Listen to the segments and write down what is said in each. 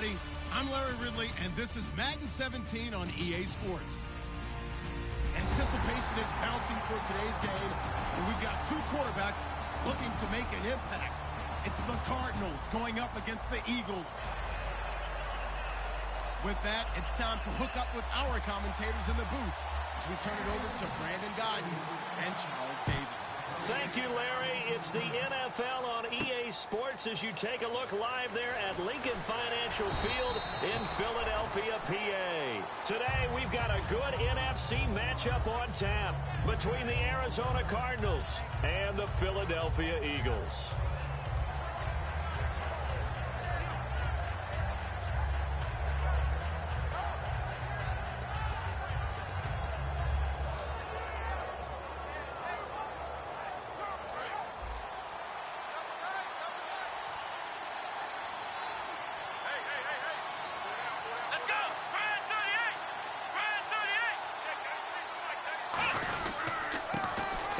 everybody. I'm Larry Ridley, and this is Madden 17 on EA Sports. Anticipation is mounting for today's game, and we've got two quarterbacks looking to make an impact. It's the Cardinals going up against the Eagles. With that, it's time to hook up with our commentators in the booth as we turn it over to Brandon Godden and Charles Davis. Thank you, Larry. It's the NFL on EA Sports as you take a look live there at Lincoln Financial Field in Philadelphia, PA. Today, we've got a good NFC matchup on tap between the Arizona Cardinals and the Philadelphia Eagles.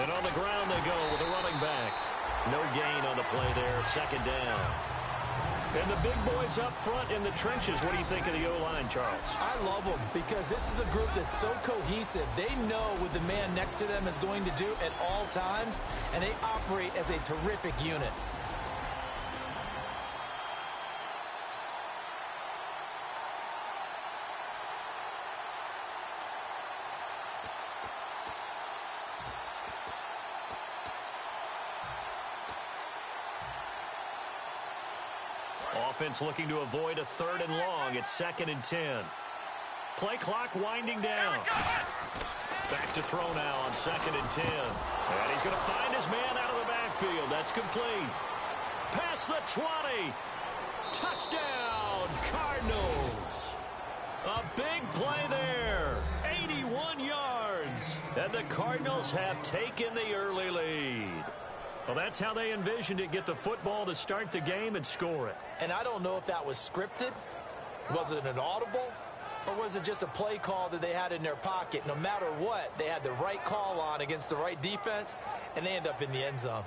And on the ground they go with a running back. No gain on the play there, second down. And the big boys up front in the trenches. What do you think of the O-line, Charles? I love them because this is a group that's so cohesive. They know what the man next to them is going to do at all times, and they operate as a terrific unit. Offense looking to avoid a 3rd and long. It's 2nd and 10. Play clock winding down. Back to throw now on 2nd and 10. And he's going to find his man out of the backfield. That's complete. Past the 20. Touchdown, Cardinals. A big play there. 81 yards. And the Cardinals have taken the early lead. Well, that's how they envisioned it, get the football to start the game and score it. And I don't know if that was scripted. Was it an audible? Or was it just a play call that they had in their pocket? No matter what, they had the right call on against the right defense, and they end up in the end zone.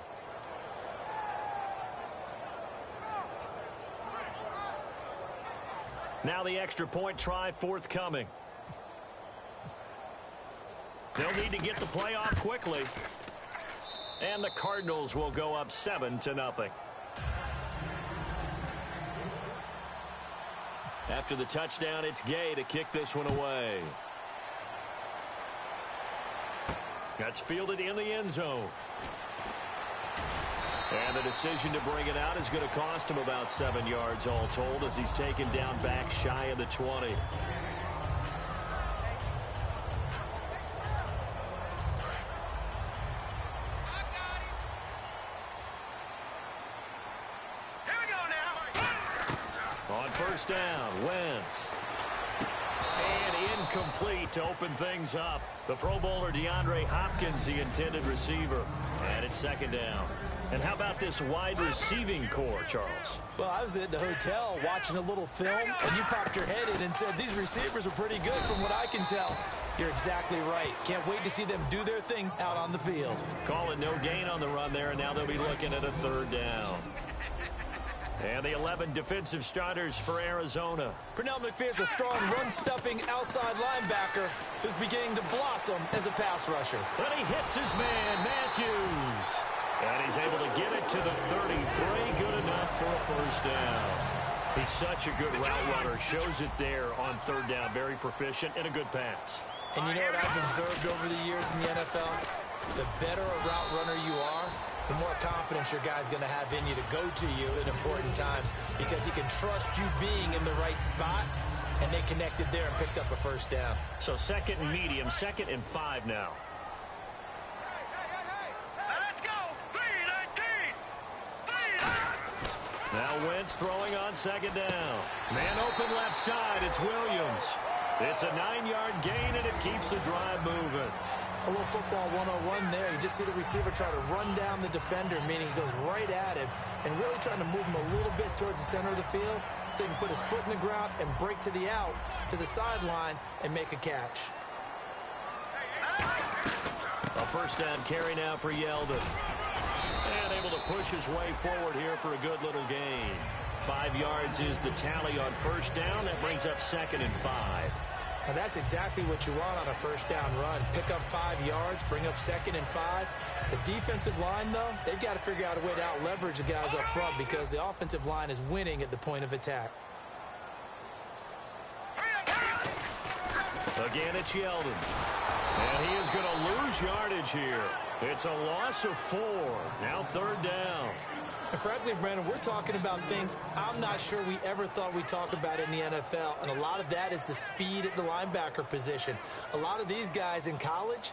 Now the extra point try forthcoming. They'll need to get the play off quickly. And the Cardinals will go up 7-0. After the touchdown, it's Gay to kick this one away. That's fielded in the end zone. And the decision to bring it out is going to cost him about 7 yards all told as he's taken down back shy of the 20. First down, Wentz. And incomplete to open things up. The Pro Bowler DeAndre Hopkins, the intended receiver. And it's 2nd down. And how about this wide receiving core, Charles? Well, I was at the hotel watching a little film, and you popped your head in and said, these receivers are pretty good from what I can tell. You're exactly right. Can't wait to see them do their thing out on the field. Call it no gain on the run there, and now they'll be looking at a 3rd down. And the 11 defensive starters for Arizona. Pernell McPherson's a strong run-stuffing outside linebacker who's beginning to blossom as a pass rusher. But he hits his man, Matthews. And he's able to get it to the 33. Good enough for a 1st down. He's such a good route runner. Shows it there on 3rd down. Very proficient and a good pass. And you know what I've observed over the years in the NFL? The better a route runner you are, the more confidence your guy's going to have in you to go to you in important times because he can trust you being in the right spot, and they connected there and picked up a 1st down. So 2nd and medium, 2nd and 5 now. Let's go! 3-19! Now Wentz throwing on 2nd down. Man open left side, it's Williams. It's a 9-yard gain, and it keeps the drive moving. A little football 101 there. You just see the receiver try to run down the defender, meaning he goes right at him and really trying to move him a little bit towards the center of the field so he can put his foot in the ground and break to the out, to the sideline, and make a catch. A 1st down carry now for Yeldon. And able to push his way forward here for a good little gain. 5 yards is the tally on first down. That brings up 2nd and 5. Now that's exactly what you want on a first down run. Pick up 5 yards, bring up 2nd and 5. The defensive line, though, they've got to figure out a way to out-leverage the guys up front because the offensive line is winning at the point of attack. Again, it's Yeldon. And he is going to lose yardage here. It's a loss of 4. Now 3rd down. And frankly, Brandon, we're talking about things I'm not sure we ever thought we'd talk about in the NFL. And a lot of that is the speed at the linebacker position. A lot of these guys in college,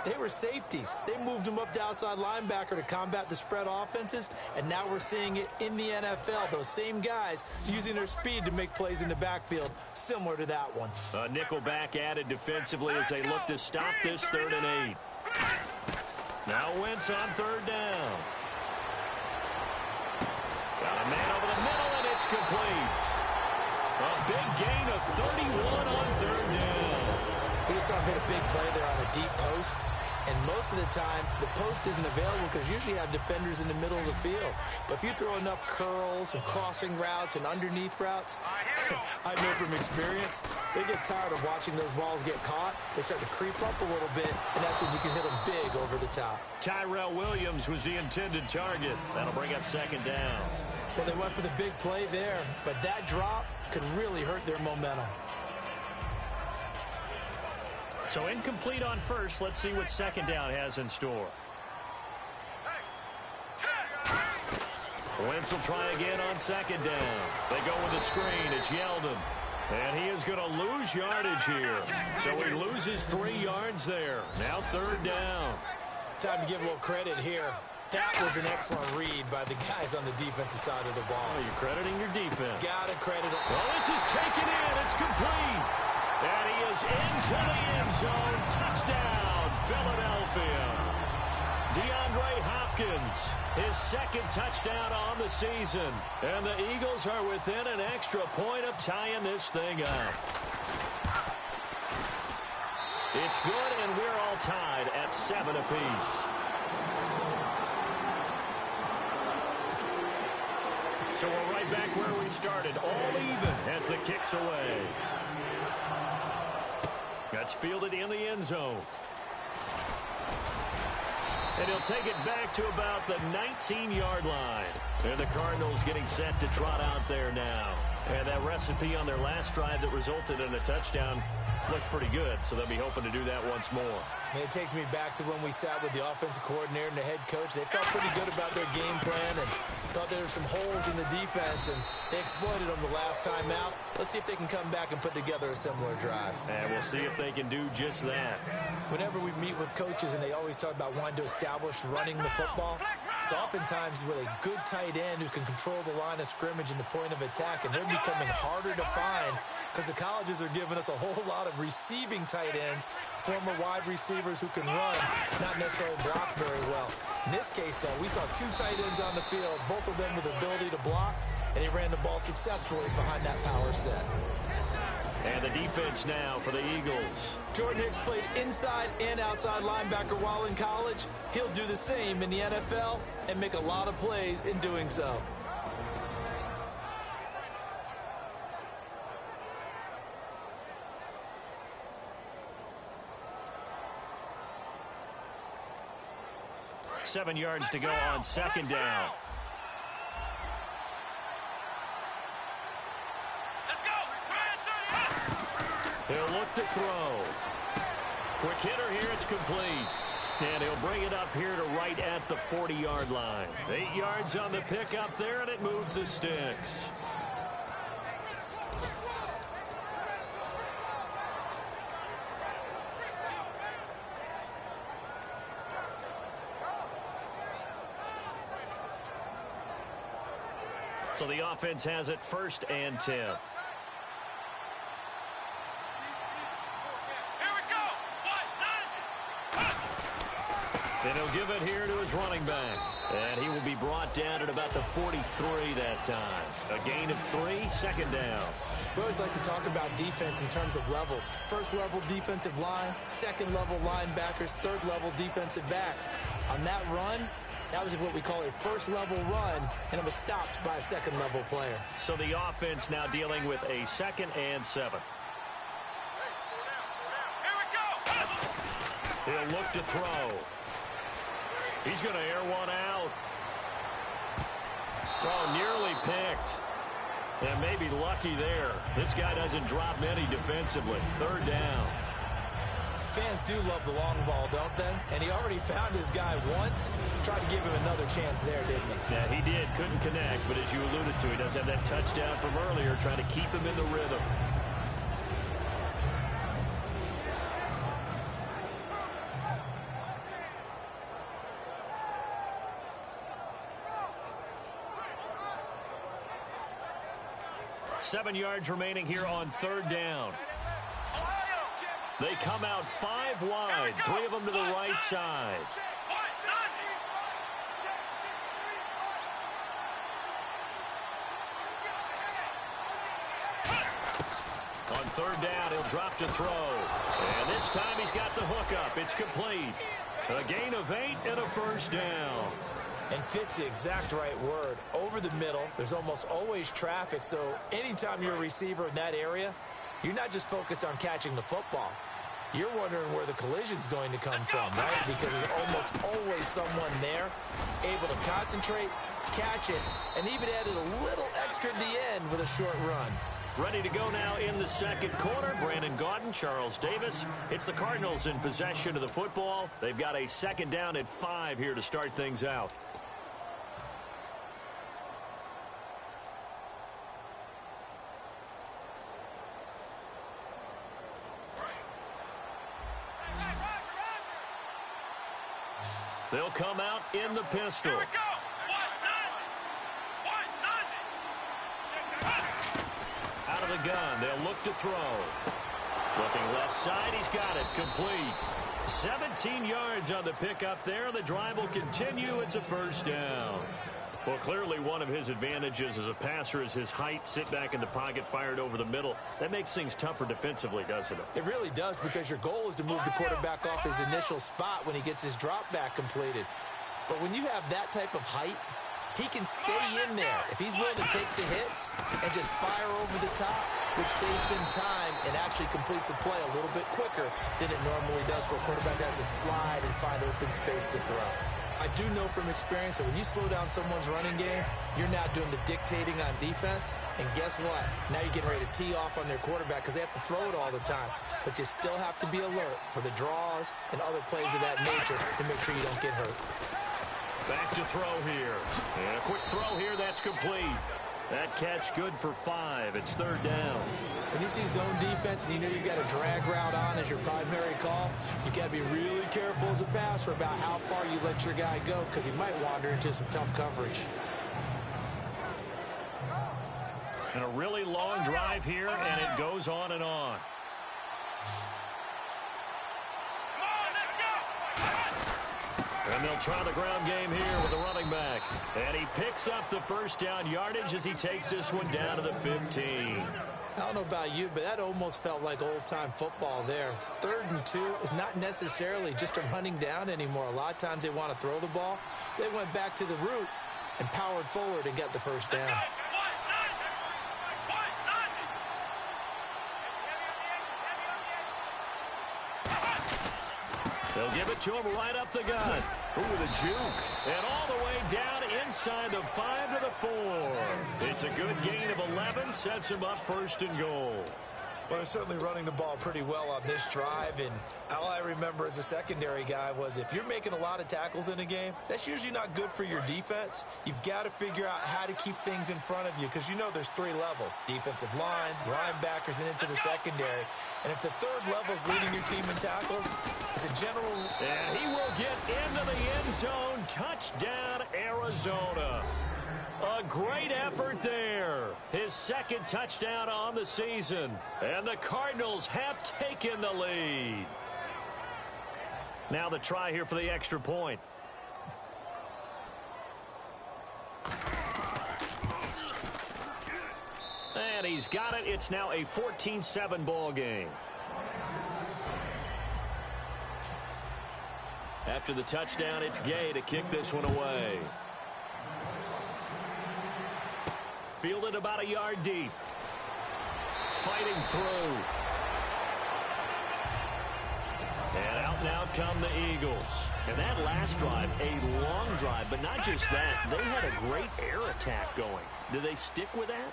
they were safeties. They moved them up to outside linebacker to combat the spread offenses. And now we're seeing it in the NFL. Those same guys using their speed to make plays in the backfield, similar to that one. A nickel back added defensively as they look to stop this 3rd and 8. Now Wentz on 3rd down. Got a man over the middle, and it's complete. A big gain of 31 on 3rd down. We saw him hit a big play there on a deep post. And most of the time, the post isn't available because usually you have defenders in the middle of the field. But if you throw enough curls and crossing routes and underneath routes, I know from experience, they get tired of watching those balls get caught. They start to creep up a little bit, and that's when you can hit them big over the top. Tyrell Williams was the intended target. That'll bring up 2nd down. Well, they went for the big play there, but that drop could really hurt their momentum. So incomplete on first. Let's see what 2nd down has in store. Wentz will try again on 2nd down. They go with the screen. It's Yeldon. And he is going to lose yardage here. So he loses 3 yards there. Now 3rd down. Time to give a little credit here. That was an excellent read by the guys on the defensive side of the ball. Oh, you're crediting your defense. Gotta credit it. Well, this is taken in. It's complete. And he is into the end zone. Touchdown, Philadelphia. DeAndre Hopkins, his 2nd touchdown on the season. And the Eagles are within an extra point of tying this thing up. It's good, and we're all tied at 7 apiece. So we're right back where we started, all even as the kick's away. That's fielded in the end zone. And he'll take it back to about the 19-yard line. And the Cardinals getting set to trot out there now. And that recipe on their last drive that resulted in a touchdown looked pretty good, so they'll be hoping to do that once more. And it takes me back to when we sat with the offensive coordinator and the head coach. They felt pretty good about their game plan and thought there were some holes in the defense, and they exploited them the last time out. Let's see if they can come back and put together a similar drive. And we'll see if they can do just that. Whenever we meet with coaches and they always talk about wanting to establish running the football, it's oftentimes with a good tight end who can control the line of scrimmage and the point of attack, and they're becoming harder to find because the colleges are giving us a whole lot of receiving tight ends, former wide receivers who can run, not necessarily block very well. In this case, though, we saw 2 tight ends on the field, both of them with the ability to block, and he ran the ball successfully behind that power set. And the defense now for the Eagles. Jordan Hicks played inside and outside linebacker while in college. He'll do the same in the NFL and make a lot of plays in doing so. Seven yards to go on 2nd down. He'll look to throw. Quick hitter here, it's complete. And he'll bring it up here to right at the 40-yard line. 8 yards on the pickup there, and it moves the sticks. So the offense has it 1st and 10. And he'll give it here to his running back. And he will be brought down at about the 43 that time. A gain of 3, 2nd down. We always like to talk about defense in terms of levels. 1st level defensive line, 2nd level linebackers, 3rd level defensive backs. On that run, That was what we call a first-level run, and it was stopped by a second-level player. So the offense now dealing with a 2nd and 7. He'll look to throw. He's going to air one out. Oh, nearly picked. And maybe lucky there. This guy doesn't drop many defensively. 3rd down. Fans do love the long ball, don't they? And he already found his guy once. Tried to give him another chance there, didn't he? Yeah, he did. Couldn't connect. But as you alluded to, he does have that touchdown from earlier, trying to keep him in the rhythm. Seven yards remaining here on 3rd down. They come out 5 wide, 3 of them to the right side. On 3rd down, he'll drop to throw. And this time he's got the hook up. It's complete. A gain of 8 and a 1st down. And fit's the exact right word. Over the middle, there's almost always traffic, so anytime you're a receiver in that area, you're not just focused on catching the football. You're wondering where the collision's going to come from, right? Because there's almost always someone there able to concentrate, catch it, and even added a little extra at the end with a short run. Ready to go now in the 2nd quarter. Brandon Gaudin, Charles Davis. It's the Cardinals in possession of the football. They've got a 2nd down at 5 here to start things out. They'll come out in the pistol. Out of the gun, they'll look to throw. Looking left side, he's got it, complete. 17 yards on the pickup there. The drive will continue. It's a 1st down. Well, clearly one of his advantages as a passer is his height. Sit back in the pocket, fired over the middle. That makes things tougher defensively, doesn't it? It really does, because your goal is to move the quarterback off his initial spot when he gets his drop back completed. But when you have that type of height, he can stay in there if he's willing to take the hits and just fire over the top, which saves him time and actually completes a play a little bit quicker than it normally does, where a quarterback has to slide and find open space to throw. I do know from experience that when you slow down someone's running game, you're now doing the dictating on defense. And guess what? Now you're getting ready to tee off on their quarterback because they have to throw it all the time. But you still have to be alert for the draws and other plays of that nature to make sure you don't get hurt. Back to throw here. And a quick throw here. That's complete. That catch good for 5. It's 3rd down. When you see zone defense and you know you've got a drag route on as your primary call, you've got to be really careful as a passer about how far you let your guy go, because he might wander into some tough coverage. And a really long drive here, and it goes on and on. And they'll try the ground game here with the running back. And he picks up the 1st down yardage as he takes this one down to the 15. I don't know about you, but that almost felt like old-time football there. 3rd and 2 is not necessarily just a running down anymore. A lot of times they want to throw the ball. They went back to the roots and powered forward and got the 1st down. They'll give it to him right up the gut. Ooh, the juke. And all the way down inside the 5 to the 4. It's a good gain of 11. Sets him up 1st and goal. Well, they're certainly running the ball pretty well on this drive, and all I remember as a secondary guy was if you're making a lot of tackles in a game, that's usually not good for your defense. You've got to figure out how to keep things in front of you, because you know there's 3 levels: defensive line, linebackers, and into the secondary. And if the 3rd level is leading your team in tackles, as a general... And he will get into the end zone. Touchdown, Arizona. A great effort there. His 2nd touchdown on the season. And the Cardinals have taken the lead. Now the try here for the extra point. And he's got it. It's now a 14-7 ball game. After the touchdown, it's Gay to kick this one away. Fielded about a yard deep. Fighting through. And out and out come the Eagles. And that last drive, a long drive, but not just that. They had a great air attack going. Do they stick with that?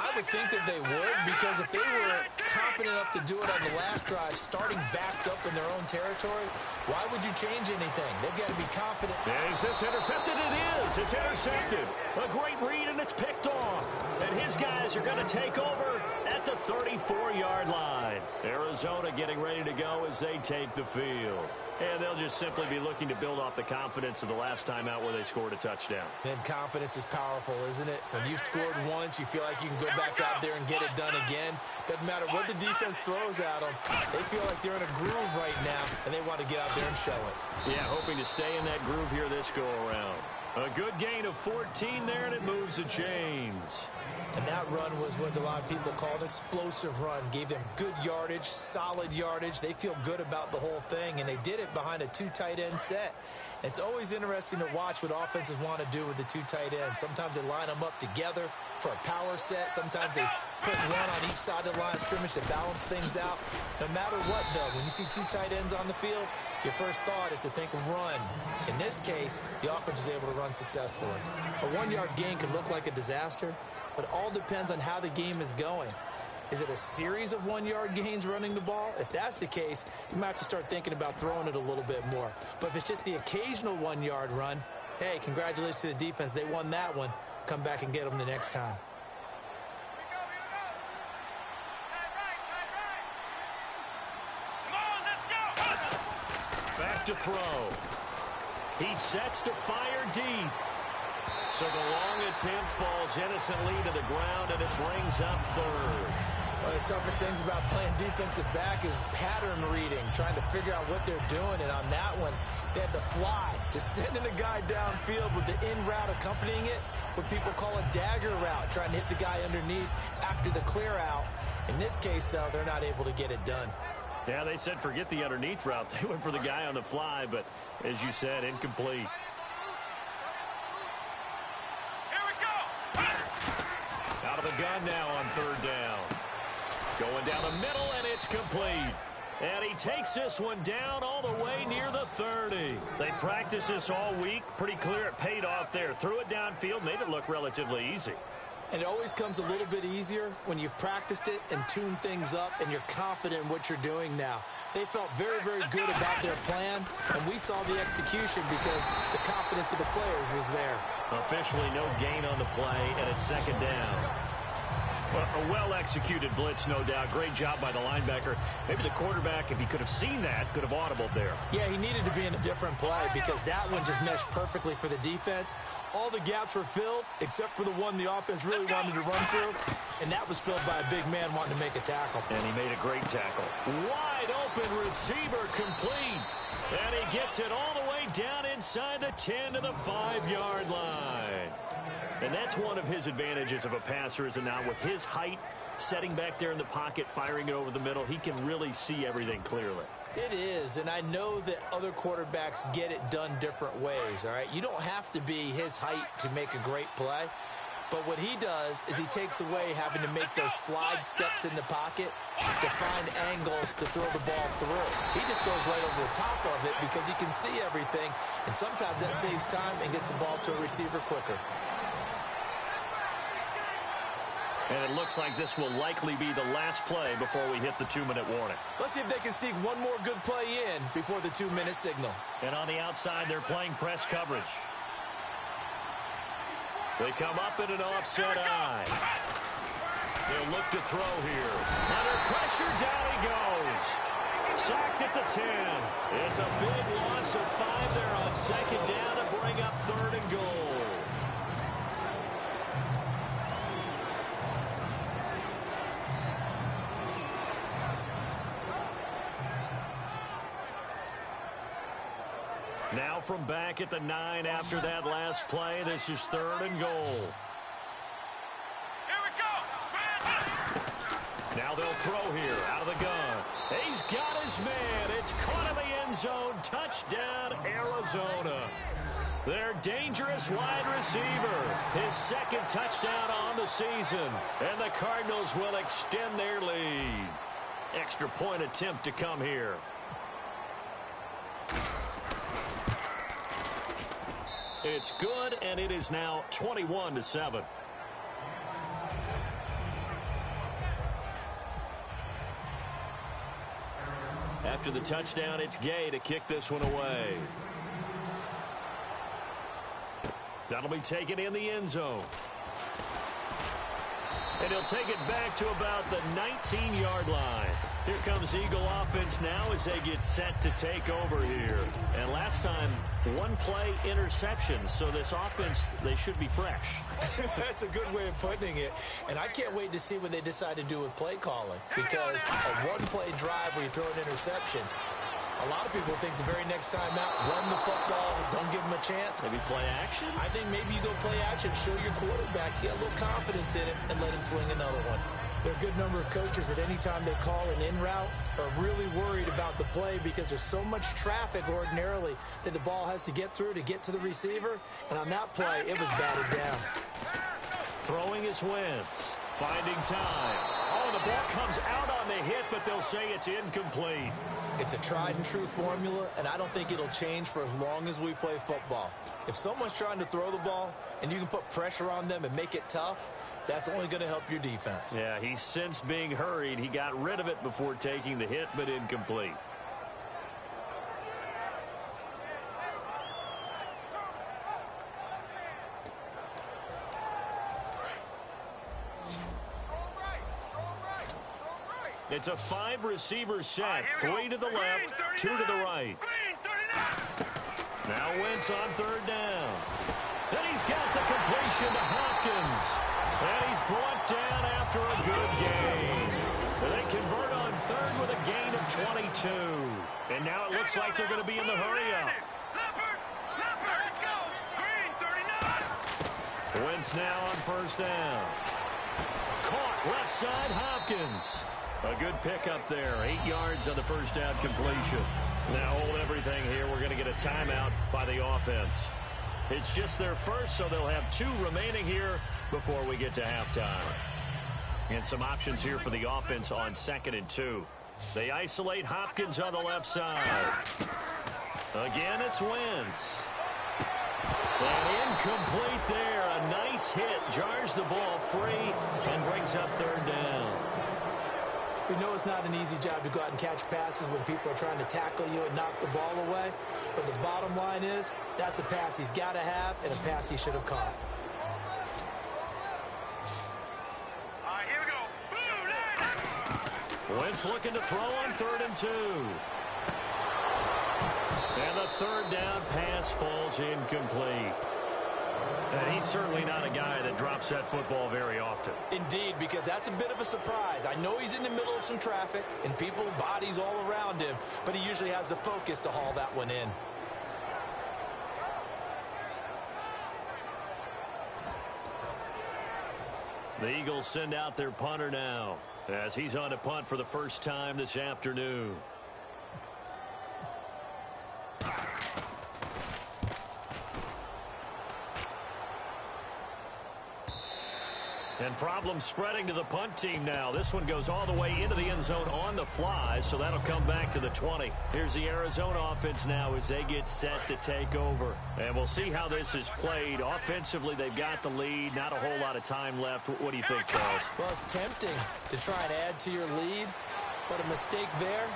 I would think that they would, because if they were confident enough to do it on the last drive, starting backed up in their own territory, why would you change anything? They've got to be confident. Is this intercepted? It is. It's intercepted. A great read, and it's picked off. And his guys are going to take over at the 34-yard line. Arizona getting ready to go as they take the field. And they'll just simply be looking to build off the confidence of the last time out where they scored a touchdown. And confidence is powerful, isn't it? When you've scored once, you feel like you can go back out there and get it done again. Doesn't matter what the defense throws at them. They feel like they're in a groove right now, and they want to get out there and show it. Yeah, hoping to stay in that groove here this go-around. A good gain of 14 there, and it moves the chains. And that run was what a lot of people call an explosive run. Gave them good yardage, solid yardage. They feel good about the whole thing, and they did it behind a two tight end set. It's always interesting to watch what offenses want to do with the two tight ends. Sometimes they line them up together for a power set. Sometimes they put one on each side of the line of scrimmage to balance things out. No matter what, though, when you see two tight ends on the field, your first thought is to think run. In this case, the offense was able to run successfully. A 1-yard gain could look like a disaster, but it all depends on how the game is going. Is it a series of 1-yard gains running the ball? If that's the case, you might have to start thinking about throwing it a little bit more. But if it's just the occasional 1-yard run, hey, congratulations to the defense. They won that one. Come back and get them the next time. Back to throw. He sets to fire deep. So the long attempt falls innocently to the ground, and it brings up third. One of the toughest things about playing defensive back is pattern reading, trying to figure out what they're doing. And on that one, they had the fly, just sending a guy downfield with the in route accompanying it, what people call a dagger route, trying to hit the guy underneath after the clear out. In this case, though, they're not able to get it done. Yeah, they said forget the underneath route. They went for the guy on the fly, but as you said, incomplete. Out of the gun now on third down. Going down the middle, and it's complete. And he takes this one down all the way near the 30. They practiced this all week. Pretty clear it paid off there. Threw it downfield, made it look relatively easy. And it always comes a little bit easier when you've practiced it and tuned things up and you're confident in what you're doing now. They felt very, very good about their plan, and we saw the execution because the confidence of the players was there. Officially no gain on the play, and it's second down. Well, a well-executed blitz, no doubt. Great job by the linebacker. Maybe the quarterback, if he could have seen that, could have audibled there. Yeah, he needed to be in a different play because that one just meshed perfectly for the defense. All the gaps were filled except for the one the offense really wanted to run through, and that was filled by a big man wanting to make a tackle. And he made a great tackle. Wide open receiver complete. And he gets it all the way down inside the 10 to the 5-yard line. And that's one of his advantages of a passer, is now with his height, setting back there in the pocket, firing it over the middle, he can really see everything clearly. It is, and I know that other quarterbacks get it done different ways, all right? You don't have to be his height to make a great play, but what he does is he takes away having to make those slide steps in the pocket to find angles to throw the ball through. He just goes right over the top of it because he can see everything, and sometimes that saves time and gets the ball to a receiver quicker. And it looks like this will likely be the last play before we hit the 2-minute warning. Let's see if they can sneak one more good play in before the 2-minute signal. And on the outside, they're playing press coverage. They come up in an offset eye. They'll look to throw here. Under pressure, down he goes. Sacked at the 10. It's a big loss of 5 there on second down to bring up 3rd and goal. Now from back at the 9 after that last play, this is 3rd and goal. Here we go. Now they'll throw here out of the gun. He's got his man. It's caught in the end end zone. Touchdown, Arizona. Their dangerous wide receiver. His second touchdown on the season. And the Cardinals will extend their lead. Extra point attempt to come here. It's good, and it is now 21-7. After the touchdown, it's Gay to kick this one away. That'll be taken in the end zone. And he'll take it back to about the 19-yard line. Here comes Eagle offense now as they get set to take over here. And last time, one play interception. So this offense, they should be fresh. That's a good way of putting it. And I can't wait to see what they decide to do with play calling. Because a one-play drive where you throw an interception, a lot of people think the very next time out, run the football, don't give them a chance. Maybe play action? I think maybe you go play action, show your quarterback, get a little confidence in it, and let him fling another one. There are a good number of coaches that any time they call an in route are really worried about the play because there's so much traffic ordinarily that the ball has to get through to get to the receiver. And on that play, it was batted down. Throwing is Wentz. Finding time. Oh, the ball comes out on the hit, but they'll say it's incomplete. It's a tried-and-true formula, and I don't think it'll change for as long as we play football. If someone's trying to throw the ball and you can put pressure on them and make it tough, that's only going to help your defense. Yeah, he's since being hurried. He got rid of it before taking the hit, but incomplete. It's a 5-receiver set. 3 to the left, 2 to the right. Now Wentz on third down. And he's got the completion to Hopkins. And he's brought down after a good gain. They convert on third with a gain of 22. And now it looks like they're going to be in the hurry-up. Let's go. Green 39. Wentz now on first down. Caught left side, Hopkins. A good pickup there. 8 yards on the first down completion. Now hold everything here. We're going to get a timeout by the offense. It's just their first, so they'll have 2 remaining here before we get to halftime. And some options here for the offense on 2nd and 2. They isolate Hopkins on the left side. Again, it's Wentz. And incomplete there. A nice hit. Jars the ball free and brings up third down. We know it's not an easy job to go out and catch passes when people are trying to tackle you and knock the ball away. But the bottom line is, that's a pass he's got to have and a pass he should have caught. All right, here we go. Wentz looking to throw on 3rd and 2. And the third down pass falls incomplete. And he's certainly not a guy that drops that football very often. Indeed, because that's a bit of a surprise. I know he's in the middle of some traffic and people, bodies all around him, but he usually has the focus to haul that one in. The Eagles send out their punter now as he's on to punt for the first time this afternoon. And problems spreading to the punt team now. This one goes all the way into the end zone on the fly, so that'll come back to the 20. Here's the Arizona offense now as they get set to take over. And we'll see how this is played. Offensively, they've got the lead. Not a whole lot of time left. What do you think, Charles? Well, it's tempting to try and add to your lead, but a mistake there,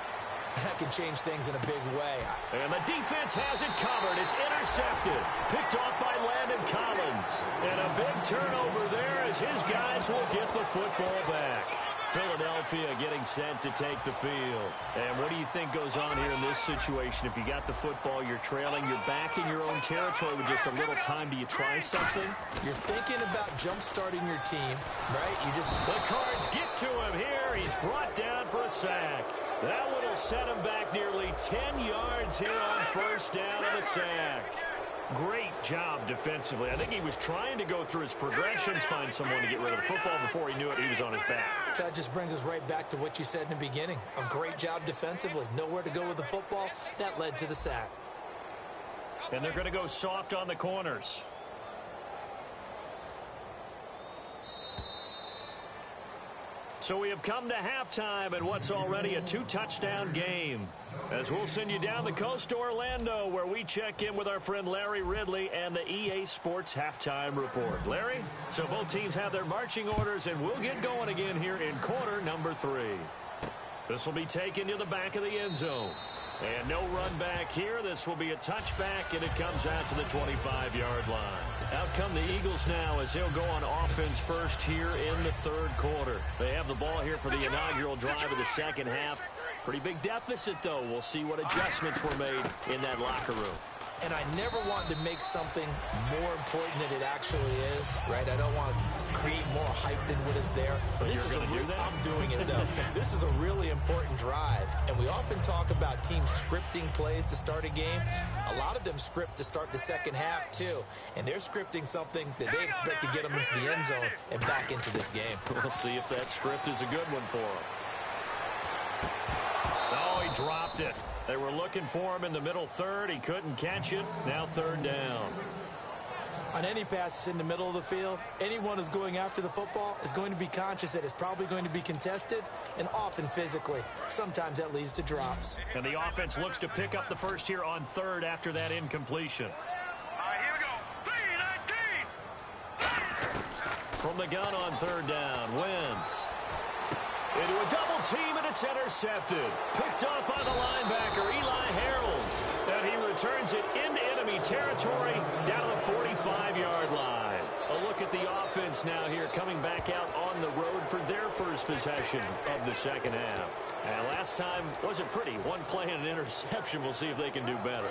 that can change things in a big way. And the defense has it covered. It's intercepted. Picked off by Landon Collins. And a big turnover there as his guys will get the football back. Philadelphia getting set to take the field. And what do you think goes on here in this situation? If you got the football, you're trailing, you're back in your own territory with just a little time. Do you try something? You're thinking about jump-starting your team, right? The Cards get to him here. He's brought down for a sack. That one will set him back nearly 10 yards here on first down and a sack. Great job defensively. I think he was trying to go through his progressions, find someone to get rid of the football. Before he knew it, he was on his back. That just brings us right back to what you said in the beginning. A great job defensively. Nowhere to go with the football. That led to the sack. And they're going to go soft on the corners. So we have come to halftime in what's already a 2-touchdown game. As we'll send you down the coast to Orlando, where we check in with our friend Larry Ridley and the EA Sports Halftime Report. Larry, so both teams have their marching orders, and we'll get going again here in quarter number 3. This will be taken to the back of the end zone. And no run back here. This will be a touchback, and it comes out to the 25-yard line. Out come the Eagles now as they'll go on offense first here in the third quarter. They have the ball here for the inaugural drive of the second half. Pretty big deficit, though. We'll see what adjustments were made in that locker room. And I never wanted to make something more important than it actually is, right? I don't want to create more hype than what is there. But this you're is going to do that? I'm doing it, though. This is a really important drive. And we often talk about teams scripting plays to start a game. A lot of them script to start the second half, too. And they're scripting something that they expect to get them into the end zone and back into this game. We'll see if that script is a good one for them. Oh, he dropped it. They were looking for him in the middle third. He couldn't catch it. Now third down. On any passes in the middle of the field, anyone who's going after the football is going to be conscious that it's probably going to be contested and often physically. Sometimes that leads to drops. And the offense looks to pick up the first here on third after that incompletion. Here we go. 3-19. From the gun on third down, Wentz. Into a double team, and it's intercepted. Picked up by the linebacker, Eli Harold. And he returns it into enemy territory down the 45-yard line. A look at the offense now here, coming back out on the road for their first possession of the second half. And last time wasn't pretty. One play and an interception. We'll see if they can do better.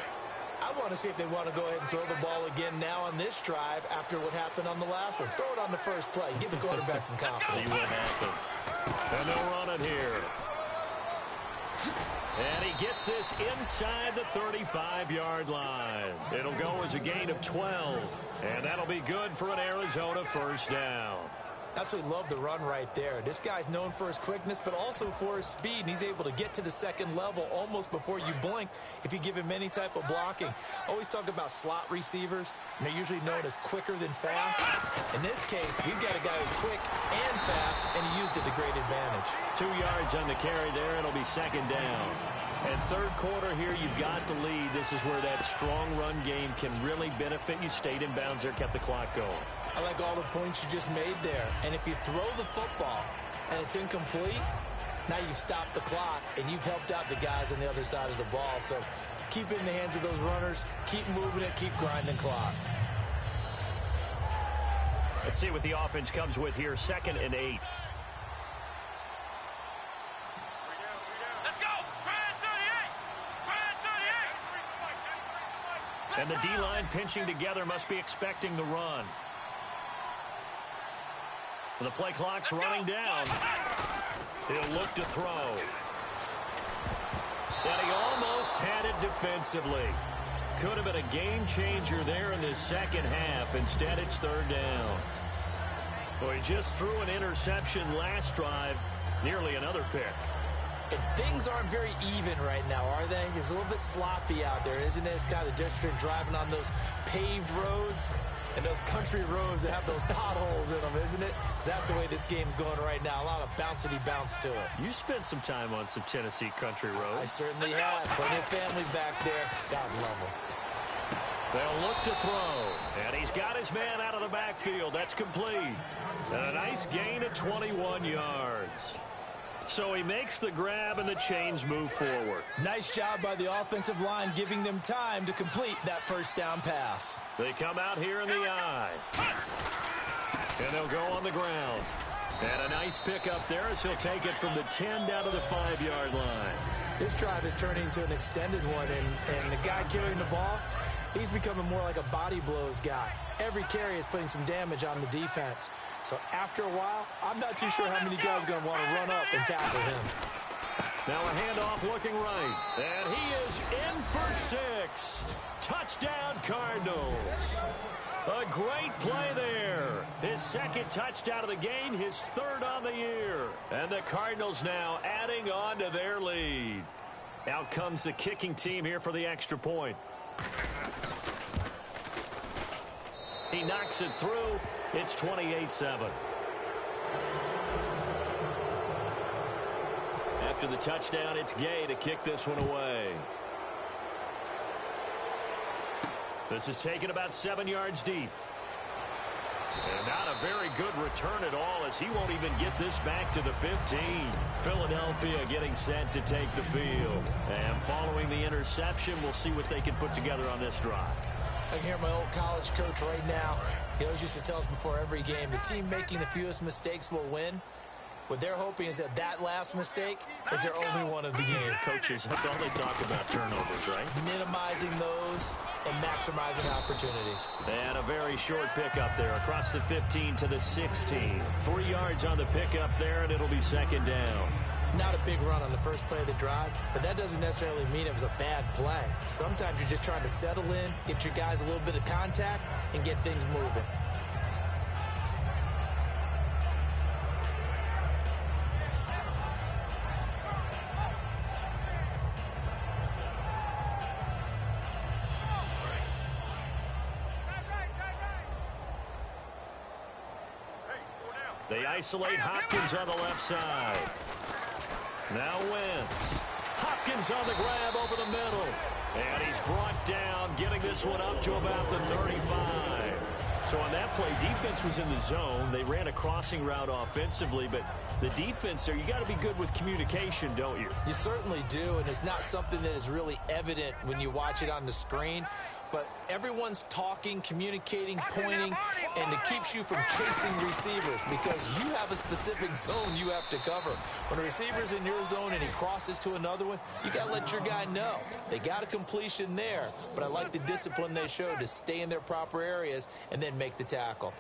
I want to see if they want to go ahead and throw the ball again now on this drive after what happened on the last one. Throw it on the first play. Give the quarterback some confidence. See what happens. And they'll run it here. And he gets this inside the 35-yard line. It'll go as a gain of 12. And that'll be good for an Arizona first down. Absolutely love the run right there. This guy's known for his quickness, but also for his speed. And he's able to get to the second level almost before you blink if you give him any type of blocking. Always talk about slot receivers. And they're usually known as quicker than fast. In this case, we've got a guy who's quick and fast, and he used it to great advantage. 2 yards on the carry there. It'll be second down. And third quarter here, you've got to lead. This is where that strong run game can really benefit you. Stayed in bounds there, kept the clock going. I like all the points you just made there. And if you throw the football and it's incomplete, now you stop the clock and you've helped out the guys on the other side of the ball. So keep it in the hands of those runners. Keep moving it. Keep grinding clock. Let's see what the offense comes with here. 2nd and 8. Let's go. Brad 38. And the D-line pinching together, must be expecting the run. The play clock's running down. He'll look to throw. And he almost had it defensively. Could have been a game changer there in the second half. Instead, it's third down. Well, he just threw an interception last drive. Nearly another pick. And things aren't very even right now, are they? It's a little bit sloppy out there, isn't it? It's kind of the difference between driving on those paved roads and those country roads that have those potholes in them, isn't it? Because that's the way this game's going right now. A lot of bouncy bounce to it. You spent some time on some Tennessee country roads. I certainly have. Plenty of family back there. God love them. They'll look to throw. And he's got his man out of the backfield. That's complete. And a nice gain of 21 yards. So he makes the grab and the chains move forward. Nice job by the offensive line, giving them time to complete that first down pass. They come out here in the eye. And they'll go on the ground. And a nice pickup there as he'll take it from the 10 down to the 5-yard line. This drive is turning into an extended one, and the guy carrying the ball, he's becoming more like a body blows guy. Every carry is putting some damage on the defense. So after a while, I'm not too sure how many guys are going to want to run up and tackle him. Now a handoff looking right. And he is in for 6. Touchdown, Cardinals. A great play there. His second touchdown of the game, his third on the year. And the Cardinals now adding on to their lead. Out comes the kicking team here for the extra point. He knocks it through. It's 28-7. After the touchdown, it's Gay to kick this one away. This is taken about 7 yards deep. And not a very good return at all, as he won't even get this back to the 15. Philadelphia getting set to take the field. And following the interception, we'll see what they can put together on this drive. I can hear my old college coach right now. He always used to tell us before every game, the team making the fewest mistakes will win. What they're hoping is that last mistake is their only one of the game. Coaches, that's all they talk about, turnovers, right? Minimizing those and maximizing opportunities. And a very short pickup there across the 15 to the 16. 3 yards on the pickup there, and it'll be second down. Not a big run on the first play of the drive, but that doesn't necessarily mean it was a bad play. Sometimes you're just trying to settle in, get your guys a little bit of contact, and get things moving. They isolate Hopkins on the left side. Now Wentz. Hopkins on the grab over the middle. And he's brought down, getting this one up to about the 35. So on that play, defense was in the zone. They ran a crossing route offensively, but the defense there, you got to be good with communication, don't you? You certainly do, and it's not something that is really evident when you watch it on the screen. But everyone's talking, communicating, pointing, and it keeps you from chasing receivers because you have a specific zone you have to cover. When a receiver's in your zone and he crosses to another one, you got to let your guy know. They got a completion there, but I like the discipline they showed to stay in their proper areas and then make the tackle.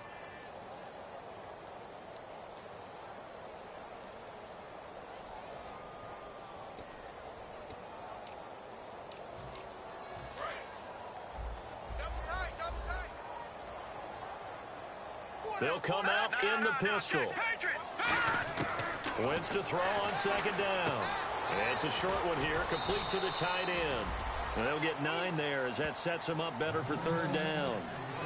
They'll come out in the pistol. Wentz to throw on second down. It's a short one here, complete to the tight end. And they'll get 9 there as that sets them up better for third down.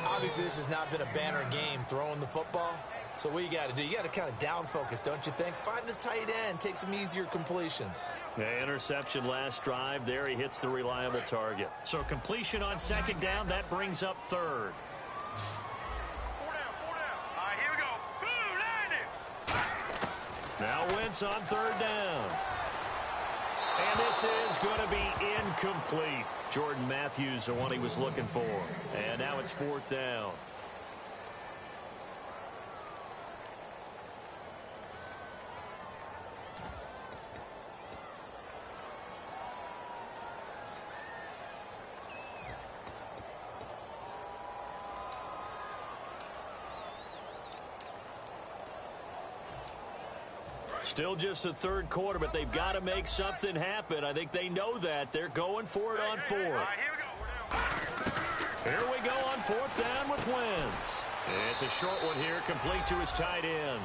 Obviously, this has not been a banner game throwing the football. So what you got to do, you got to kind of down focus, don't you think? Find the tight end, take some easier completions. The interception last drive. There he hits the reliable target. So completion on second down, that brings up third. Now Wentz on third down. And this is going to be incomplete. Jordan Matthews, the one he was looking for. And now it's fourth down. Still just the third quarter, but they've got to make something happen. I think they know that. They're going for it on fourth. Here we go on fourth down with Wentz. It's a short one here, complete to his tight end.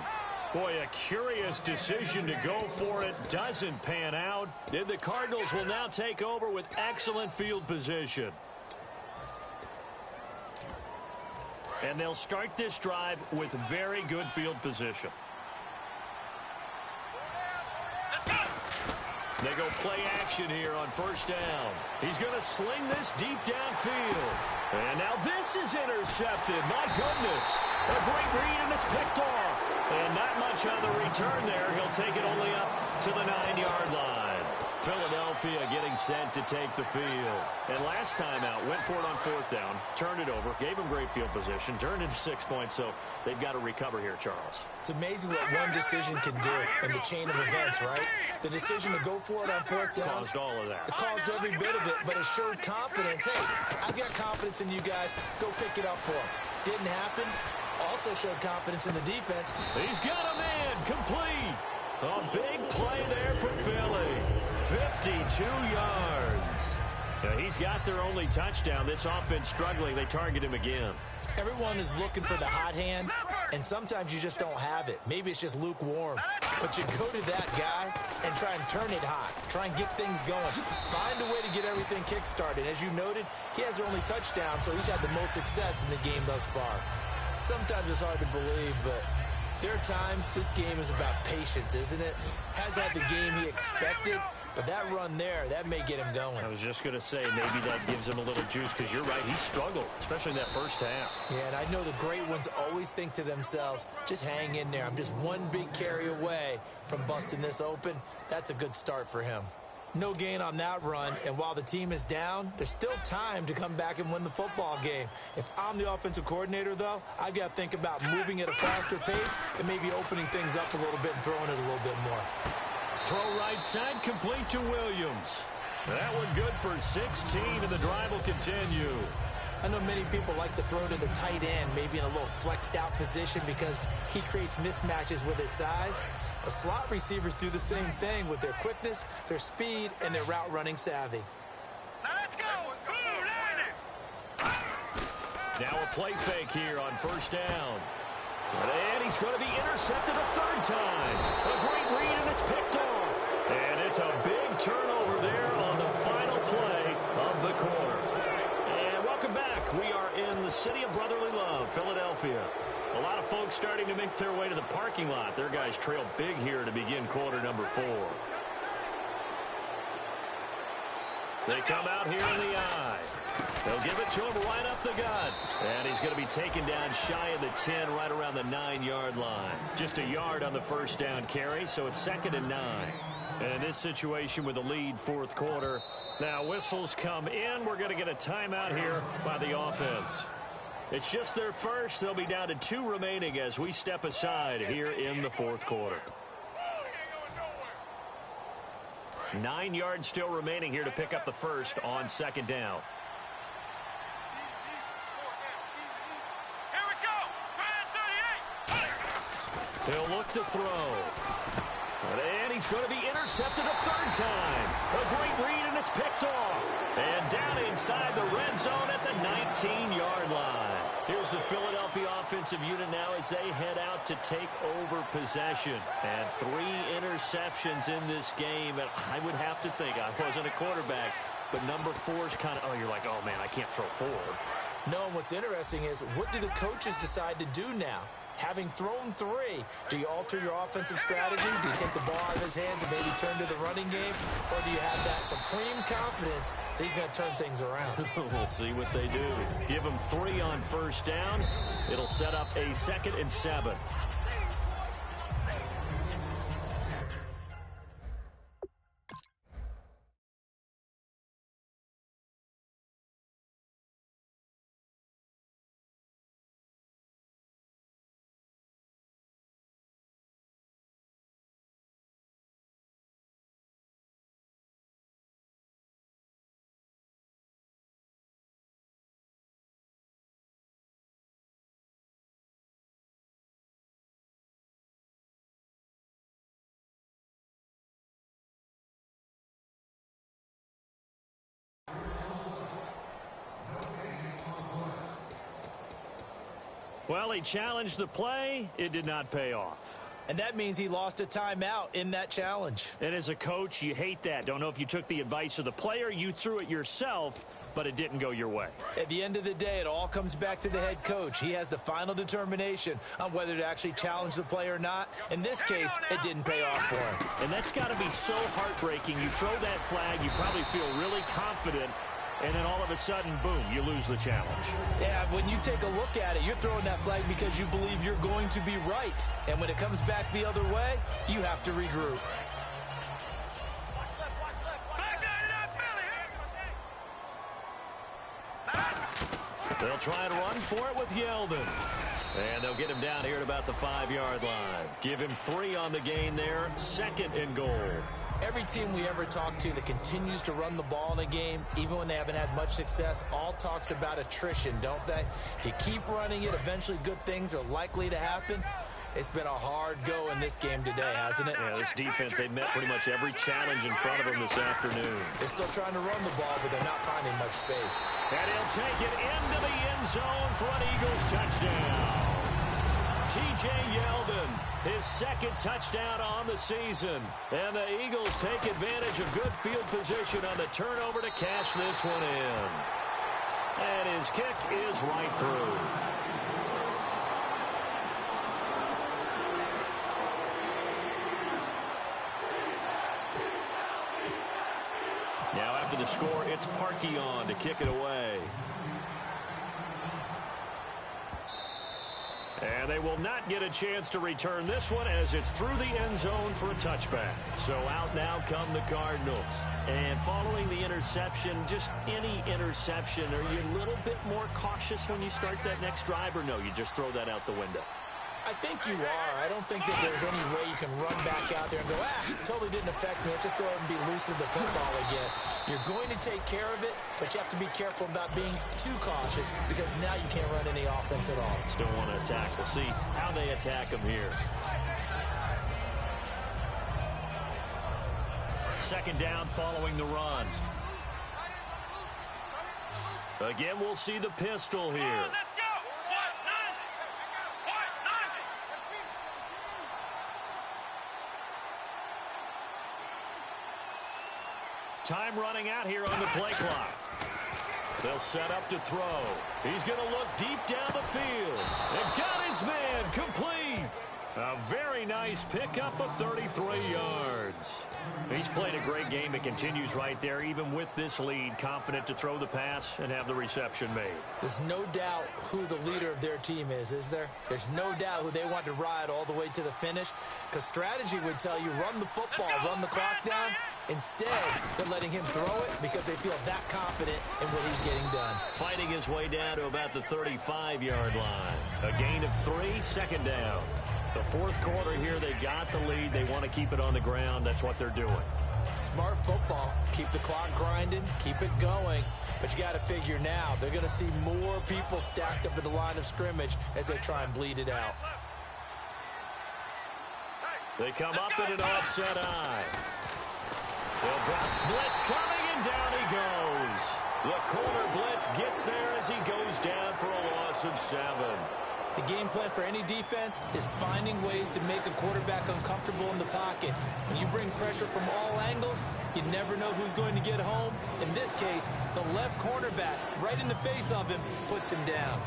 Boy, a curious decision to go for it. Doesn't pan out. And the Cardinals will now take over with excellent field position. And they'll start this drive with very good field position. They go play action here on first down. He's going to sling this deep downfield. And now this is intercepted. My goodness. A great read, and it's picked off. And not much on the return there. He'll take it only up to the 9-yard line. Philadelphia getting set to take the field. And last time out, went for it on fourth down, turned it over, gave him great field position, turned into 6 points, so they've got to recover here, Charles. It's amazing what one decision can do in the chain of events, right? The decision to go for it on fourth down. Caused all of that. It caused every bit of it, but it showed confidence. Hey, I've got confidence in you guys. Go pick it up for him. Didn't happen. Also showed confidence in the defense. He's got a man complete. A big play there for Philly. 52 yards. Yeah, he's got their only touchdown. This offense struggling. They target him again. Everyone is looking for the hot hand, and sometimes you just don't have it. Maybe it's just lukewarm. But you go to that guy and try and turn it hot. Try and get things going. Find a way to get everything kick-started. As you noted, he has their only touchdown, so he's had the most success in the game thus far. Sometimes it's hard to believe, but there are times this game is about patience, isn't it? Has had the game he expected, but that run there, that may get him going. I was just going to say, maybe that gives him a little juice, because you're right, he struggled, especially in that first half. Yeah, and I know the great ones always think to themselves, just hang in there. I'm just one big carry away from busting this open. That's a good start for him. No gain on that run, and while the team is down, there's still time to come back and win the football game. If I'm the offensive coordinator, though, I've got to think about moving at a faster pace and maybe opening things up a little bit and throwing it a little bit more. Throw right side, complete to Williams. That one good for 16, and the drive will continue. I know many people like to throw to the tight end, maybe in a little flexed out position because he creates mismatches with his size. The slot receivers do the same thing with their quickness, their speed, and their route running savvy. Now let's go. Now a play fake here on first down. And he's going to be intercepted a third time. A great read, and it's picked off. And it's a big turnover there on the final play of the quarter. And welcome back. We are in the city of brotherly love, Philadelphia. A lot of folks starting to make their way to the parking lot. Their guys trail big here to begin quarter number 4. They come out here in the eye. They'll give it to him right up the gut. And he's going to be taken down shy of the 10, right around the 9-yard line. Just a yard on the first down carry, so it's 2nd and 9. And in this situation with the lead, fourth quarter, now whistles come in. We're going to get a timeout here by the offense. It's just their first. They'll be down to 2 remaining as we step aside here in the fourth quarter. 9 yards still remaining here to pick up the first on 2nd down. Here we go. 38. He'll look to throw. And he's going to be intercepted a third time. A great read, and it's picked off. And down inside the red zone at the 19-yard line. Here's the Philadelphia offensive unit now as they head out to take over possession. And 3 interceptions in this game. And I would have to think, I wasn't a quarterback, but number 4 is kind of, oh, you're like, oh, man, I can't throw 4. No, and what's interesting is, what do the coaches decide to do now? Having thrown 3, do you alter your offensive strategy? Do you take the ball out of his hands and maybe turn to the running game? Or do you have that supreme confidence that he's going to turn things around? We'll see what they do. Give him 3 on first down. It'll set up a 2nd and 7. Well, he challenged the play. It did not pay off. And that means he lost a timeout in that challenge. And as a coach, you hate that. Don't know if you took the advice of the player, you threw it yourself, but it didn't go your way. At the end of the day, it all comes back to the head coach. He has the final determination on whether to actually challenge the play or not. In this case, it didn't pay off for him. And that's got to be so heartbreaking. You throw that flag, you probably feel really confident, and then all of a sudden, boom, you lose the challenge. Yeah, when you take a look at it, you're throwing that flag because you believe you're going to be right. And when it comes back the other way, you have to regroup. They'll try and run for it with Yeldon. And they'll get him down here at about the 5-yard line. Give him 3 on the gain there, 2nd and goal. Every team we ever talk to that continues to run the ball in a game, even when they haven't had much success, all talks about attrition, don't they? If you keep running it, eventually good things are likely to happen. It's been a hard go in this game today, hasn't it? Yeah, this defense, they've met pretty much every challenge in front of them this afternoon. They're still trying to run the ball, but they're not finding much space. And he'll take it into the end zone for an Eagles touchdown. T.J. Yeldon, his second touchdown on the season. And the Eagles take advantage of good field position on the turnover to cash this one in. And his kick is right through. Now after the score, it's Parkey on to kick it away. And they will not get a chance to return this one as it's through the end zone for a touchback. So out now come the Cardinals. And following the interception, just any interception, are you a little bit more cautious when you start that next drive, or no, you just throw that out the window? I think you are. I don't think that there's any way you can run back out there and go, totally didn't affect me. Let's just go ahead and be loose with the football again. You're going to take care of it, but you have to be careful about being too cautious because now you can't run any offense at all. Still want to attack. We'll see how they attack them here. Second down following the run. Again, we'll see the pistol here. Time running out here on the play clock. They'll set up to throw. He's going to look deep down the field. And got his man complete. A very nice pickup of 33 yards. He's played a great game. It continues right there, even with this lead, confident to throw the pass and have the reception made. There's no doubt who the leader of their team is there? There's no doubt who they want to ride all the way to the finish, because strategy would tell you run the football, run the clock down. Instead, they're letting him throw it because they feel that confident in what he's getting done. Fighting his way down to about the 35-yard line. A gain of 3, second down. The fourth quarter here, they got the lead. They want to keep it on the ground. That's what they're doing. Smart football. Keep the clock grinding. Keep it going. But you got to figure now, they're going to see more people stacked up at the line of scrimmage as they try and bleed it out. They come up in an offset eye. They'll drop blitz coming, and down he goes. The corner blitz gets there as he goes down for a loss of 7. The game plan for any defense is finding ways to make a quarterback uncomfortable in the pocket. When you bring pressure from all angles, you never know who's going to get home. In this case, the left cornerback, right in the face of him, puts him down.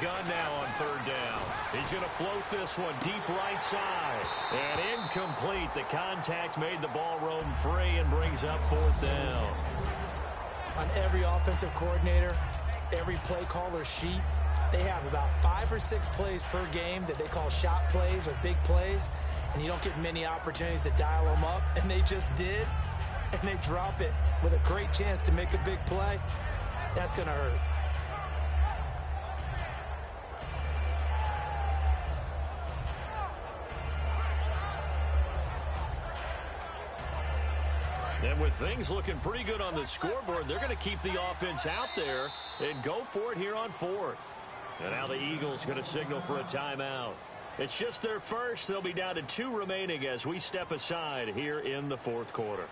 Gun now on third down. He's going to float this one deep right side. And incomplete. The contact made the ball roam free and brings up fourth down. On every offensive coordinator, every play caller sheet, they have about 5 or 6 plays per game that they call shot plays or big plays. And you don't get many opportunities to dial them up. And they just did. And they drop it with a great chance to make a big play. That's going to hurt. And with things looking pretty good on the scoreboard, they're going to keep the offense out there and go for it here on fourth. And now the Eagles going to signal for a timeout. It's just their first. They'll be down to 2 remaining as we step aside here in the fourth quarter.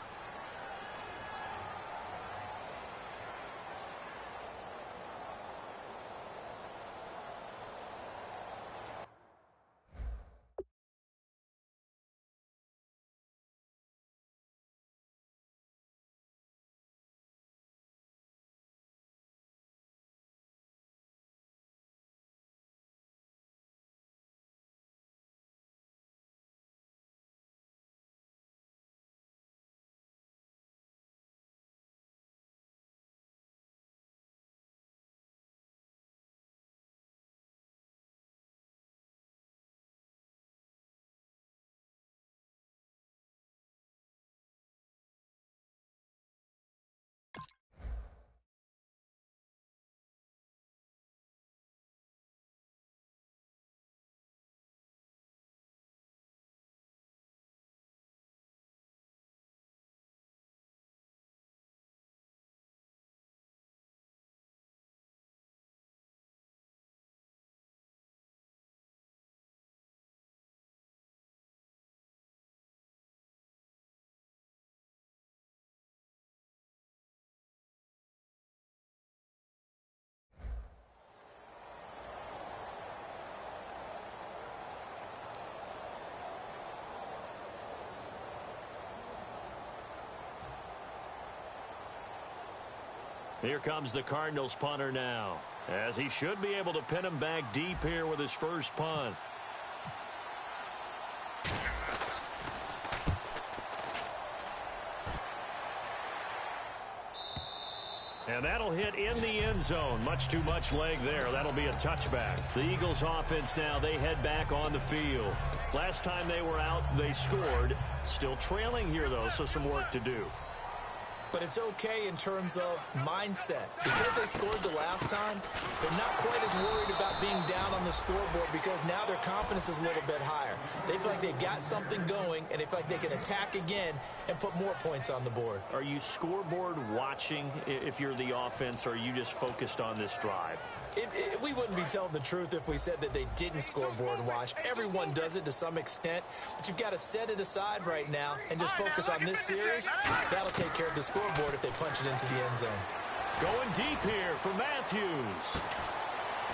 Here comes the Cardinals punter now, as he should be able to pin him back deep here with his first punt. And that'll hit in the end zone. Much too much leg there. That'll be a touchback. The Eagles offense now, they head back on the field. Last time they were out, they scored. Still trailing here, though, so some work to do. But it's okay in terms of mindset. Because they scored the last time, they're not quite as worried about being down on the scoreboard because now their confidence is a little bit higher. They feel like they've got something going, and they feel like they can attack again and put more points on the board. Are you scoreboard watching if you're the offense, or are you just focused on this drive? We wouldn't be telling the truth if we said that they didn't scoreboard watch. Everyone does it to some extent, but you've got to set it aside right now and just focus on this series. That'll take care of the scoreboard if they punch it into the end zone. Going deep here for Matthews.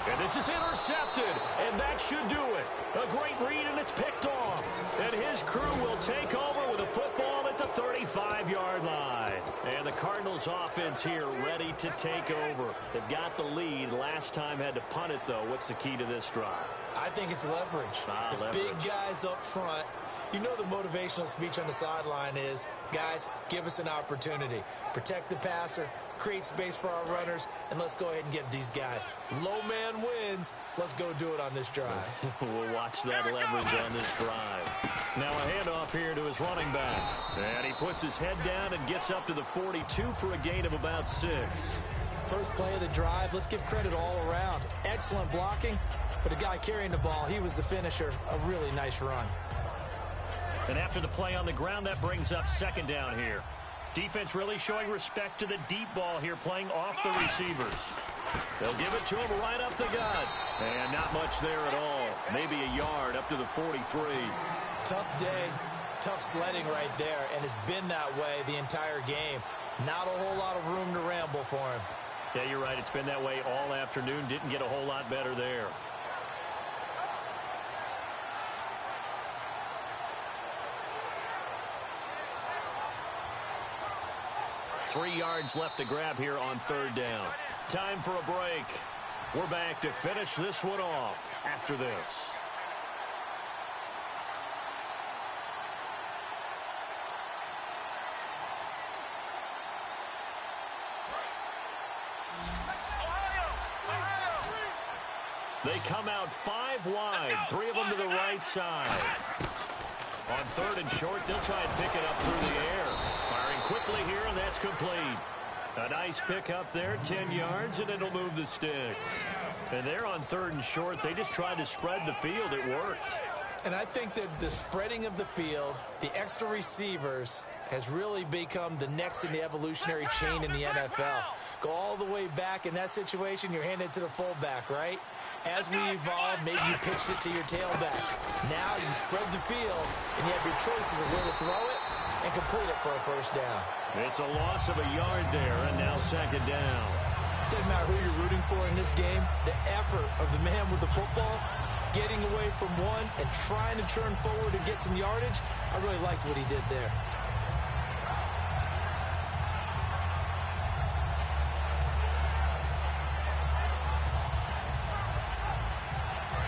And this is intercepted, and that should do it. A great read, and it's picked off. And his crew will take over with a football at the 35-yard line. And the Cardinals offense here ready to take over. They've got the lead. Last time had to punt it, though. What's the key to this drive? I think it's leverage. The big guys up front. You know the motivational speech on the sideline is, guys, give us an opportunity. Protect the passer, create space for our runners, and let's go ahead and get these guys. Low man wins. Let's go do it on this drive. We'll watch that leverage on this drive. Now a handoff here to his running back. And he puts his head down and gets up to the 42 for a gain of about 6. First play of the drive, let's give credit all around. Excellent blocking, but the guy carrying the ball, he was the finisher. A really nice run. And after the play on the ground, that brings up second down here. Defense really showing respect to the deep ball here, playing off the receivers. They'll give it to him right up the gut. And not much there at all. Maybe a yard up to the 43. Tough day, tough sledding right there, and it's been that way the entire game. Not a whole lot of room to ramble for him. Yeah, you're right. It's been that way all afternoon. Didn't get a whole lot better there. Three yards left to grab here on third down. Time for a break. We're back to finish this one off after this. They come out 5 wide, 3 of them to the right side. On third and short, they'll try and pick it up through the air. Firing quickly here, and that's complete. A nice pickup there, 10 yards, and it'll move the sticks. And they're on third and short. They just tried to spread the field. It worked. And I think that the spreading of the field, the extra receivers, has really become the next in the evolutionary chain in the NFL. Go all the way back in that situation, you're handed to the fullback, right? As we evolve, maybe you pitched it to your tailback. Now you spread the field, and you have your choices of where to throw it and complete it for a first down. It's a loss of a yard there, and now second down. Doesn't matter who you're rooting for in this game. The effort of the man with the football, getting away from one and trying to turn forward and get some yardage, I really liked what he did there.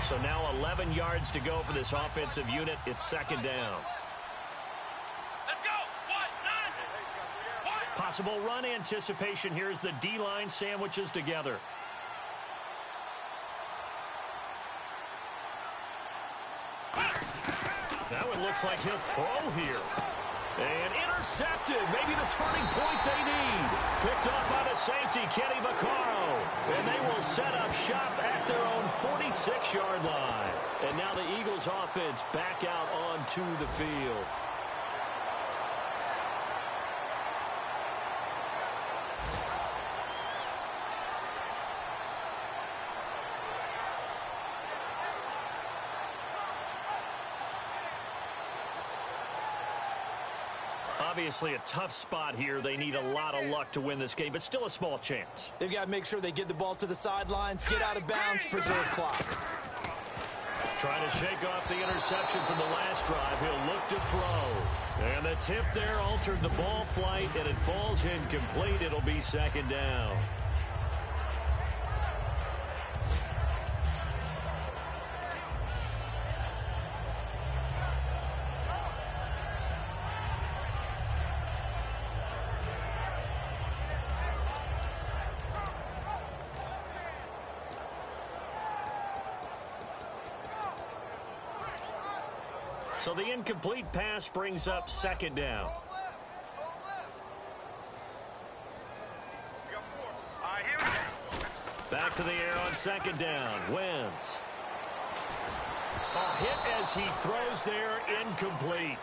So now 11 yards to go for this offensive unit. It's second down. Let's go. 1, 9. Possible run anticipation here as the D-line sandwiches together. That one looks like he'll throw here. And intercepted. Maybe the turning point they need. Picked off by the safety, Kenny Vaccaro. And they will set up shop at their own 46-yard line. And now the Eagles offense back out onto the field. Obviously a tough spot here. They need a lot of luck to win this game, but still a small chance. They've got to make sure they get the ball to the sidelines, get out of bounds, preserve clock. Trying to shake off the interception from the last drive. He'll look to throw. And the tip there altered the ball flight, and it falls incomplete. It'll be second down. So the incomplete pass brings up second down. Back to the air on second down. Wentz. A hit as he throws there, incomplete.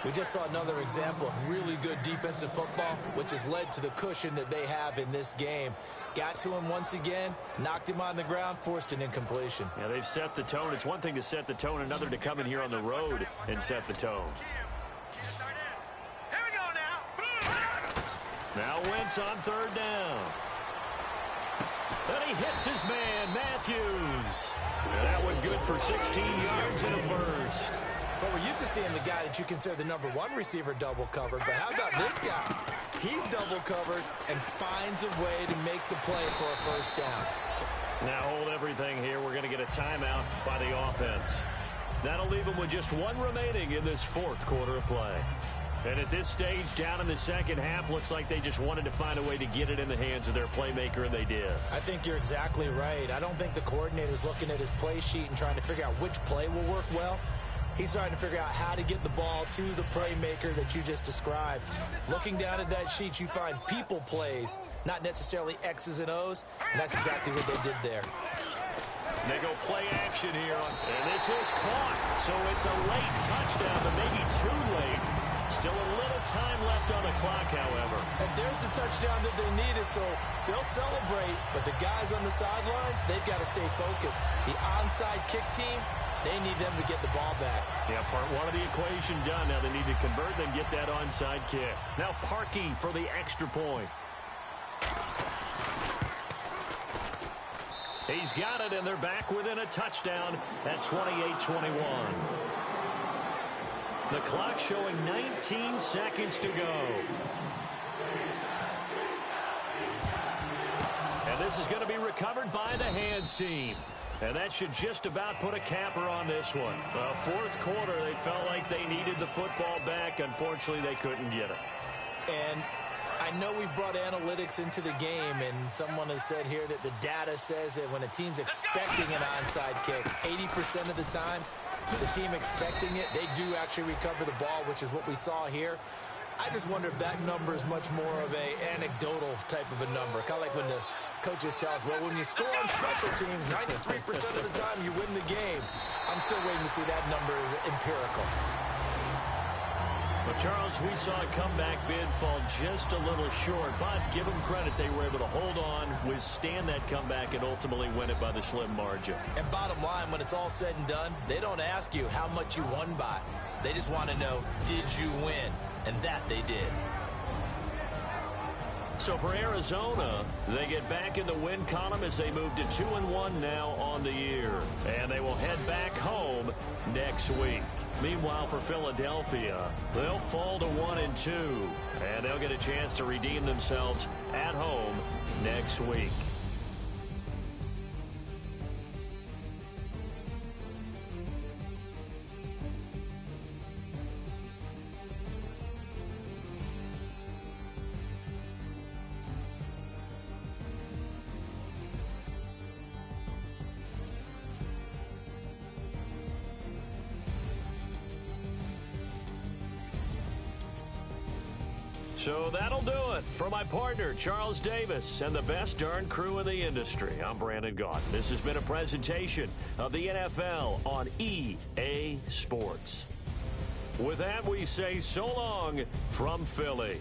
We just saw another example of really good defensive football, which has led to the cushion that they have in this game. Got to him once again, knocked him on the ground, forced an incompletion. Yeah, they've set the tone. It's one thing to set the tone, another to come in here on the road and set the tone. Here we go now. Now Wentz on third down. And he hits his man, Matthews. And that one good for 16 yards and a first. But we're used to seeing the guy that you consider the number one receiver double covered. But how about this guy? He's double covered and finds a way to make the play for a first down. Now hold everything here. We're going to get a timeout by the offense. That'll leave them with just one remaining in this fourth quarter of play. And at this stage, down in the second half, looks like they just wanted to find a way to get it in the hands of their playmaker, and they did. I think you're exactly right. I don't think the coordinator's looking at his play sheet and trying to figure out which play will work well. He's trying to figure out how to get the ball to the playmaker that you just described. Looking down at that sheet, you find people plays, not necessarily X's and O's, and that's exactly what they did there. They go play action here, and this is caught. So it's a late touchdown, but maybe too late. Still a little time left on the clock, however. And there's the touchdown that they needed, so they'll celebrate. But the guys on the sidelines, they've got to stay focused. The onside kick team, they need them to get the ball back. Yeah, part one of the equation done. Now they need to convert and get that onside kick. Now Parkey for the extra point. He's got it, and they're back within a touchdown at 28-21. The clock showing 19 seconds to go. And this is going to be recovered by the hands team. And that should just about put a capper on this one. Well, fourth quarter, they felt like they needed the football back. Unfortunately, they couldn't get it. And I know we brought analytics into the game, and someone has said here that the data says that when a team's expecting an onside kick, 80% of the time, the team expecting it, they do actually recover the ball, which is what we saw here. I just wonder if that number is much more of a anecdotal type of a number. Kind of like when the coaches tell us, well, when you score on special teams, 93% of the time you win the game. I'm still waiting to see that number is empirical. But, Charles, we saw a comeback bid fall just a little short, but give them credit. They were able to hold on, withstand that comeback, and ultimately win it by the slim margin. And bottom line, when it's all said and done, they don't ask you how much you won by. They just want to know, did you win? And that they did. So for Arizona, they get back in the win column as they move to 2-1 now on the year. And they will head back home next week. Meanwhile, for Philadelphia, they'll fall to 1-2, and they'll get a chance to redeem themselves at home next week. So that'll do it. For my partner, Charles Davis, and the best darn crew in the industry, I'm Brandon Gaudin. This has been a presentation of the NFL on EA Sports. With that, we say so long from Philly.